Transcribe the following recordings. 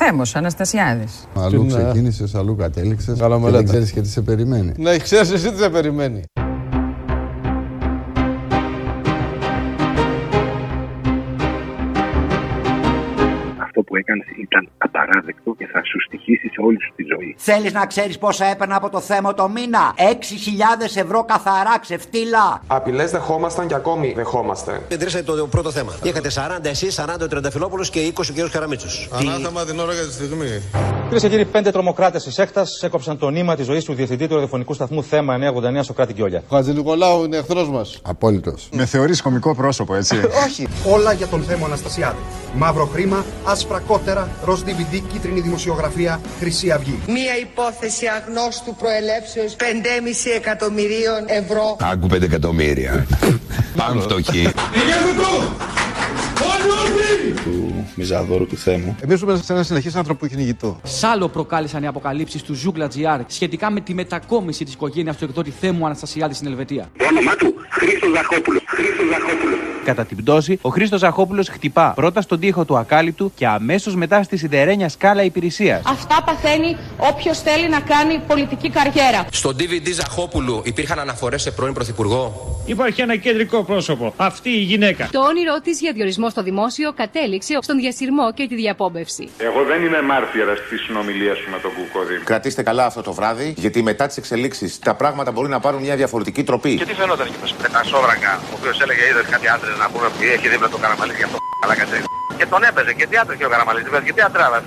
Θέμος Αναστασιάδης. Αλλού ξεκίνησες, αλλού κατέληξες. Και δεν ξέρεις και τι σε περιμένει. Ναι, ξέρεις εσύ τι σε περιμένει. Αυτό που έκανες ήταν απαράδεκτο και θα σου στοιχήσει σε όλη σου τη ζωή. Θέλεις να ξέρεις πόσα έπαιρνα από το θέμα το μήνα? 6.000 ευρώ καθαρά, ξεφτύλα. Απειλές δεχόμασταν και ακόμη δεχόμαστε. Εντρήσατε το πρώτο θέμα. Είχατε 40 εσείς, 40 ο Τριανταφυλόπουλος και 20 ο κ. Καραμίτσος. Ανάθεμα την ώρα για τη στιγμή. Κυρίες και κύριοι, 5 τρομοκράτες της ΕΚΤΑΣ έκοψαν το νήμα της ζωής του διευθυντή του ραδιοφωνικού σταθμού Θέμα 989 Σωκράτη Κιόλια. Ο Χατζηνικολάου είναι εχθρός μας. Απόλυτος. Με θεωρείς κωμικό πρόσωπο, έτσι? Όχι. Όλα για τον Θέμο Αναστασιάδη. Μαύρο χρήμα, άσπρα κότερα, ροζ DVD, κίτρινη δημοσιογραφία, Χρυσή Αυγή. Μία υπόθεση αγνώστου προελεύσεως 5,5 εκατομμυρίων ευρώ. Άκου 5 εκατομμύρια. Πάμε φτωχοί. Του Μιζαδόρου του Θέμου. Εμείς ζούμε σε ένα συνεχές άνθρωπο κυνηγητό. Σάλο προκάλεσαν οι αποκαλύψεις του Zoogla.gr σχετικά με τη μετακόμιση της οικογένειας του εκδότη Θέμου Αναστασιάδη στην Ελβετία. Το όνομά του Χρήστος Ζαχόπουλος. Κατά την πτώση, ο Χρήστος Ζαχόπουλος χτυπά πρώτα στον τοίχο του ακάλυπτου και αμέσως μετά στη σιδερένια σκάλα υπηρεσίας. Αυτά παθαίνει όποιος θέλει να κάνει πολιτική καριέρα. Στο DVD Ζαχόπουλου υπήρχαν αναφορές σε πρώην πρωθυπουργό. Υπάρχει ένα κεντρικό πρόσωπο. Αυτή η γυναίκα. Το όνειρό της για διορισμό στο δημόσιο κατέληξε στον διασυρμό και τη διαπόμπευση. Εγώ δεν είμαι μάρτυρας της συνομιλίας σου με τον Κουκώδη. Κρατήστε καλά αυτό το βράδυ, γιατί μετά τις εξελίξεις τα πράγματα μπορεί να πάρουν μια διαφορετική τροπή. Και τι φαινόταν εκεί πέρα? Ένα σόβρακα, ο οποίος έλεγε είδες κάτι άντρες να πούμε που έχει δίπλα το Καραμαλή για αυτό αλλά κατσέλι. Και τον έπαιζε και τι άντρες και ο Καραμαλής, και τι άντραβα.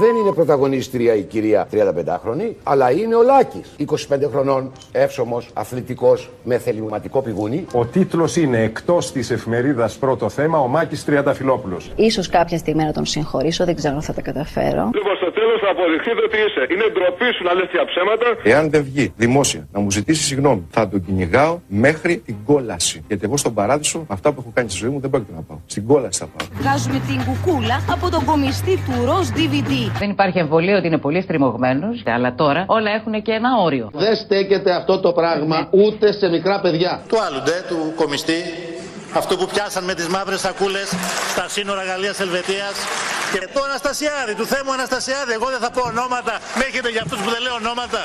Δεν είναι πρωταγωνίστρια η κυρία 35χρονη, αλλά είναι ο Λάκης. 25 χρονών, εύσωμος, αθλητικός, με θεληματικό πηγούνι. Ο τίτλος είναι εκτός της εφημερίδας Πρώτο Θέμα, ο Μάκης Τριανταφυλόπουλος. Ίσως κάποια στιγμή να τον συγχωρήσω, δεν ξέρω αν θα τα καταφέρω. Λοιπόν, στο τέλος θα αποδειχθεί ότι είσαι. Είναι ντροπή σου να λες τέτοια ψέματα. Εάν δεν βγει δημόσια να μου ζητήσει συγγνώμη, θα τον κυνηγάω μέχρι την κόλαση. Γιατί εγώ στον παράδεισο, αυτά που έχω κάνει στη ζωή μου δεν πρόκειται να πάω. Στην κόλαση θα πάω. Βγάζουμε την κουκούλα από τον κομιστή του ροζ DVD. Δεν υπάρχει εμβολία ότι είναι πολύ στριμωγμένος, αλλά τώρα όλα έχουν και ένα όριο. Δεν στέκεται αυτό το πράγμα ούτε σε μικρά παιδιά. Του άλλου του κομιστή, αυτό που πιάσαν με τις μαύρες σακούλες στα σύνορα Γαλλίας-Ελβετίας. Και το Αναστασιάδη, του Θέμου Αναστασιάδη, εγώ δεν θα πω ονόματα, με έχετε για αυτούς που δεν λέω ονόματα.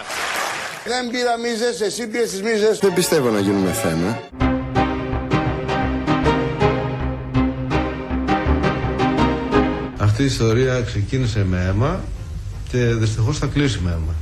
Δεν πήρα μίζες, εσύ πήρες τις μίζες. Δεν πιστεύω να γίνουμε θέμα. Αυτή η ιστορία ξεκίνησε με αίμα και δυστυχώς θα κλείσει με αίμα.